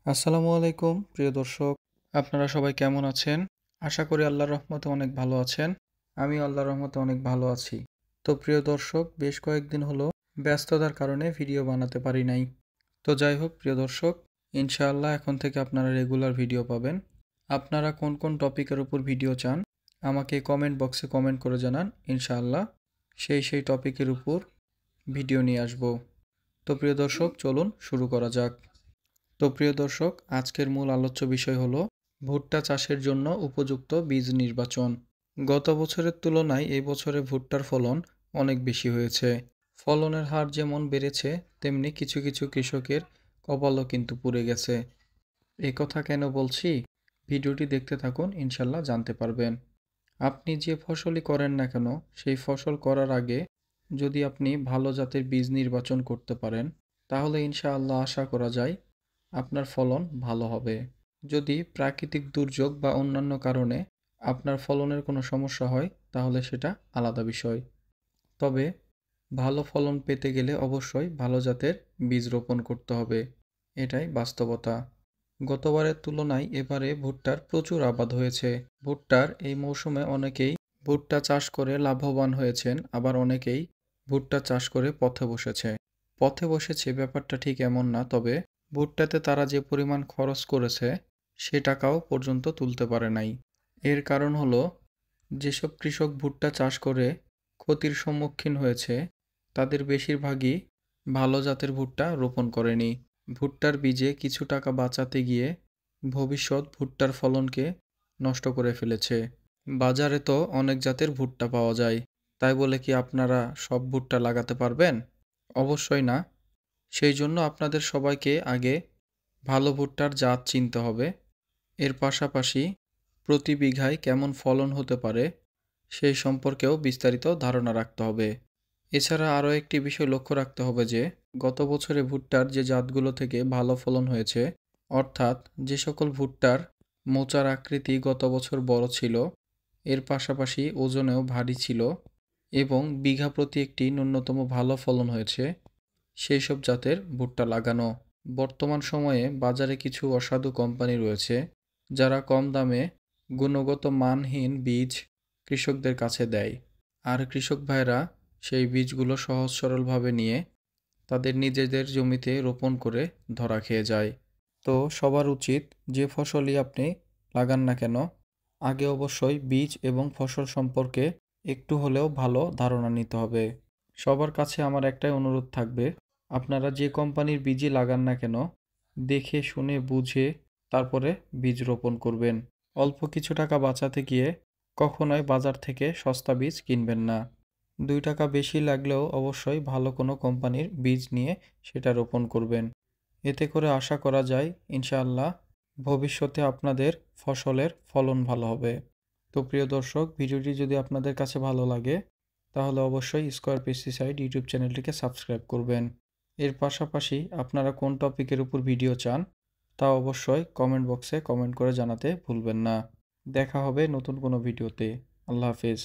আসসালামু আলাইকুম প্রিয় দর্শক, আপনারা সবাই কেমন আছেন? আশা করি আল্লাহর রহমতে অনেক ভালো আছেন। আমিও আল্লাহর রহমতে অনেক ভালো আছি। তো প্রিয় দর্শক, বেশ কয়েকদিন হলো ব্যস্ততার কারণে ভিডিও বানাতে পারি নাই। তো যাই হোক প্রিয় দর্শক, ইনশাআল্লাহ এখন থেকে আপনারা রেগুলার ভিডিও পাবেন। আপনারা কোন কোন টপিকের উপর ভিডিও চান আমাকে কমেন্ট বক্সে কমেন্ট করে জানান। ইনশাআল্লাহ সেই টপিকের উপর ভিডিও নিয়ে আসব। তো প্রিয় দর্শক, চলুন শুরু করা যাক। তো প্রিয় দর্শক, আজকের মূল আলোচ্য বিষয় হলো ভুট্টা চাষের জন্য উপযুক্ত বীজ নির্বাচন। গত বছরের তুলনায় এই বছরে ভুট্টার ফলন অনেক বেশি হয়েছে। ফলনের হার যেমন বেড়েছে, তেমনি কিছু কিছু কৃষকের কপালও কিন্তু পুড়ে গেছে। এই কথা কেন বলছি? ভিডিওটি দেখতে থাকুন, ইনশাল্লাহ জানতে পারবেন। আপনি যে ফসলই করেন না কেন, সেই ফসল করার আগে যদি আপনি ভালো জাতের বীজ নির্বাচন করতে পারেন, তাহলে ইনশাআল্লাহ আশা করা যায় আপনার ফলন ভালো হবে। যদি প্রাকৃতিক দুর্যোগ বা অন্যান্য কারণে আপনার ফলনের কোনো সমস্যা হয়, তাহলে সেটা আলাদা বিষয়। তবে ভালো ফলন পেতে গেলে অবশ্যই ভালো জাতের বীজ রোপণ করতে হবে। এটাই বাস্তবতা। গতবারের তুলনায় এবারে ভুট্টার প্রচুর আবাদ হয়েছে। ভুট্টার এই মৌসুমে অনেকেই ভুট্টা চাষ করে লাভবান হয়েছেন, আবার অনেকেই ভুট্টা চাষ করে পথে বসেছে। পথে বসেছে ব্যাপারটা ঠিক এমন না, তবে ভুট্টাতে তারা যে পরিমাণ খরচ করেছে সে টাকাও পর্যন্ত তুলতে পারে নাই। এর কারণ হলো, যেসব কৃষক ভুট্টা চাষ করে ক্ষতির সম্মুখীন হয়েছে তাদের বেশিরভাগই ভালো জাতের ভুট্টা রোপণ করেনি। ভুট্টার বীজে কিছু টাকা বাঁচাতে গিয়ে ভবিষ্যৎ ভুট্টার ফলনকে নষ্ট করে ফেলেছে। বাজারে তো অনেক জাতের ভুট্টা পাওয়া যায়, তাই বলে কি আপনারা সব ভুট্টা লাগাতে পারবেন? অবশ্যই না। সেই জন্য আপনাদের সবাইকে আগে ভালো ভুট্টার জাত চিনতে হবে। এর পাশাপাশি প্রতি বিঘায় কেমন ফলন হতে পারে সেই সম্পর্কেও বিস্তারিত ধারণা রাখতে হবে। এছাড়া আরও একটি বিষয় লক্ষ্য রাখতে হবে যে, গত বছরে ভুট্টার যে জাতগুলো থেকে ভালো ফলন হয়েছে, অর্থাৎ যে সকল ভুট্টার মোচার আকৃতি গত বছর বড় ছিল, এর পাশাপাশি ওজনেও ভারী ছিল এবং বিঘা প্রতি একটি ন্যূনতম ভালো ফলন হয়েছে, সেই সব জাতের ভুট্টা লাগানো। বর্তমান সময়ে বাজারে কিছু অসাধু কোম্পানি রয়েছে যারা কম দামে গুণগত মানহীন বীজ কৃষকদের কাছে দেয়, আর কৃষক ভাইরা সেই বীজগুলো সহজ সরলভাবে নিয়ে তাদের নিজেদের জমিতে রোপণ করে ধরা খেয়ে যায়। তো সবার উচিত, যে ফসলই আপনি লাগান না কেন, আগে অবশ্যই বীজ এবং ফসল সম্পর্কে একটু হলেও ভালো ধারণা নিতে হবে। সবার কাছে আমার একটাই অনুরোধ থাকবে, আপনারা যে কোম্পানির বীজই লাগান না কেন, দেখে শুনে বুঝে তারপরে বীজ রোপণ করবেন। অল্প কিছু টাকা বাঁচাতে গিয়ে কখনোই বাজার থেকে সস্তা বীজ কিনবেন না। 2 টাকা বেশি লাগলেও অবশ্যই ভালো কোনো কোম্পানির বীজ নিয়ে সেটা রোপণ করবেন। এতে করে আশা করা যায় ইনশাআল্লাহ ভবিষ্যতে আপনাদের ফসলের ফলন ভালো হবে। তো প্রিয় দর্শক, ভিডিওটি যদি আপনাদের কাছে ভালো লাগে তাহলে অবশ্যই স্কয়ার পেস্টিসাইড ইউটিউব চ্যানেলটিকে সাবস্ক্রাইব করবেন। এর পাশাপাশি আপনারা কোন টপিকের উপর ভিডিও চান তা অবশ্যই কমেন্ট বক্সে কমেন্ট করে জানাতে ভুলবেন না। দেখা হবে নতুন কোনো ভিডিওতে। আল্লাহ হাফেজ।